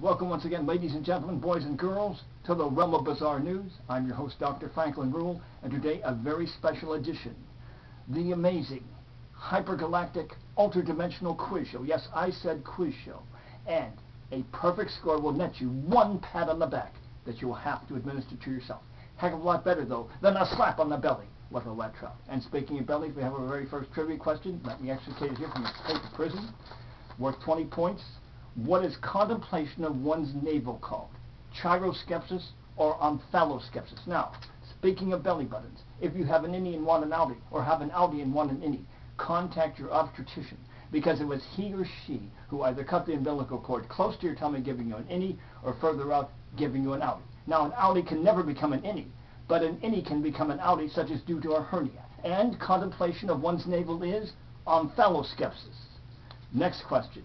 Welcome once again, ladies and gentlemen, boys and girls, to the realm of bizarre news. I'm your host, Dr. Franklin Ruehl, and today a very special edition. The amazing Hypergalactic Ultradimensional quiz show. Yes, I said quiz show. And a perfect score will net you one pat on the back that you will have to administer to yourself. Heck of a lot better, though, than a slap on the belly with a wet trout. And speaking of bellies, we have our very first trivia question. Let me extricate it here from your paper prison. Worth 20 points. What is contemplation of one's navel called? Chiroskepsis or omphaloskepsis? Now, speaking of belly buttons, if you have an innie and want an outie, or have an outie and want an innie, contact your obstetrician, because it was he or she who either cut the umbilical cord close to your tummy giving you an innie, or further out giving you an outie. Now, an outie can never become an innie, but an innie can become an outie, such as due to a hernia. And contemplation of one's navel is omphaloskepsis. Next question,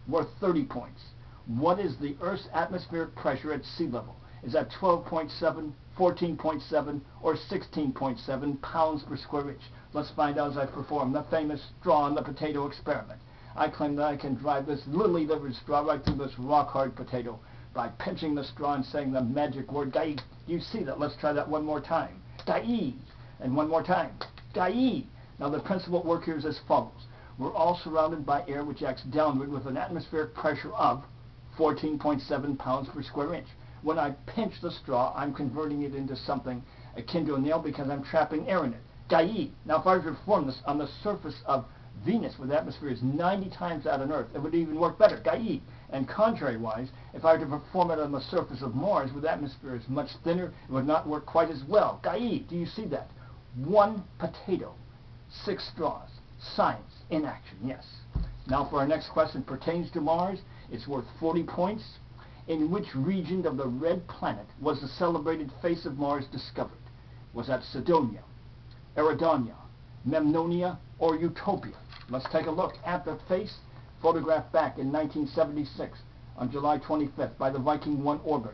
worth 30 points. What is the Earth's atmospheric pressure at sea level? Is that 12.7, 14.7, or 16.7 pounds per square inch? Let's find out as I perform the famous straw and the potato experiment. I claim that I can drive this lily-livered straw right through this rock-hard potato by pinching the straw and saying the magic word, Gai. You see that? Let's try that one more time. Gai. And one more time. Gai. Now the principle at work here is as follows. We're all surrounded by air which acts downward with an atmospheric pressure of 14.7 pounds per square inch. When I pinch the straw, I'm converting it into something akin to a nail because I'm trapping air in it. Gai. Now if I were to perform this on the surface of Venus, where the atmosphere is 90 times that on Earth, it would even work better. Gai. And contrary-wise, if I were to perform it on the surface of Mars, where the atmosphere is much thinner, it would not work quite as well. Gai. Do you see that? One potato, 6 straws. Science in action, yes. Now for our next question, pertains to Mars. It's worth 40 points. In which region of the red planet was the celebrated face of Mars discovered? Was that Cydonia, Eridonia, Memnonia, or Utopia? Let's take a look at the face photographed back in 1976 on July 25th by the Viking 1 orbiter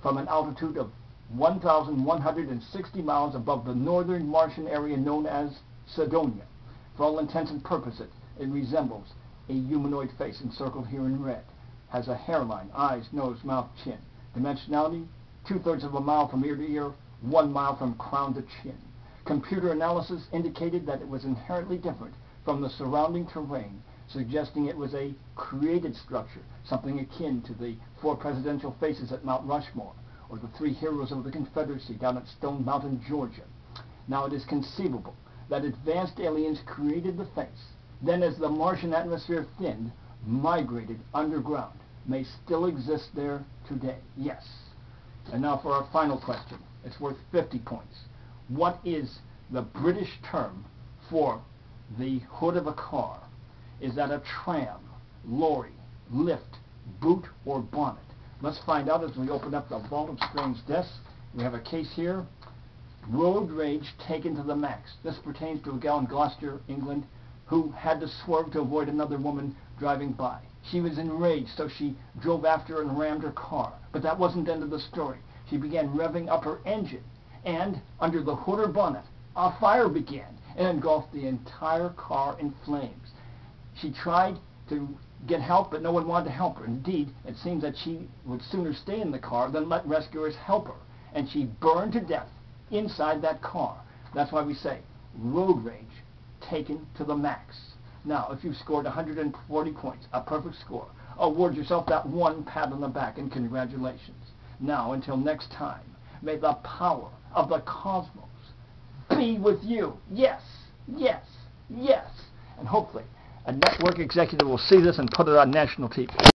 from an altitude of 1,160 miles above the northern Martian area known as Cydonia. For all intents and purposes, it resembles a humanoid face encircled here in red. Has a hairline, eyes, nose, mouth, chin. Dimensionality, 2/3 of a mile from ear to ear, 1 mile from crown to chin. Computer analysis indicated that it was inherently different from the surrounding terrain, suggesting it was a created structure, something akin to the 4 presidential faces at Mount Rushmore, or the 3 heroes of the Confederacy down at Stone Mountain, Georgia. Now it is conceivable that advanced aliens created the face, then as the Martian atmosphere thinned, migrated underground, may still exist there today. Yes. And now for our final question. It's worth 50 points. What is the British term for the hood of a car? Is that a tram, lorry, lift, boot, or bonnet? Let's find out as we open up the Vault of Strange Deaths. We have a case here. Road rage taken to the max. This pertains to a gal in Gloucester, England, who had to swerve to avoid another woman driving by. She was enraged, so she drove after her and rammed her car. But that wasn't the end of the story. She began revving up her engine, and under the hood or bonnet, a fire began and engulfed the entire car in flames. She tried to get help, but no one wanted to help her. Indeed, it seems that she would sooner stay in the car than let rescuers help her, and she burned to death inside that car. That's why we say road rage taken to the max. Now, if you've scored 140 points, a perfect score, award yourself that one pat on the back and congratulations. Now, until next time, may the power of the cosmos be with you. Yes, yes, yes. And hopefully, a network executive will see this and put it on national TV.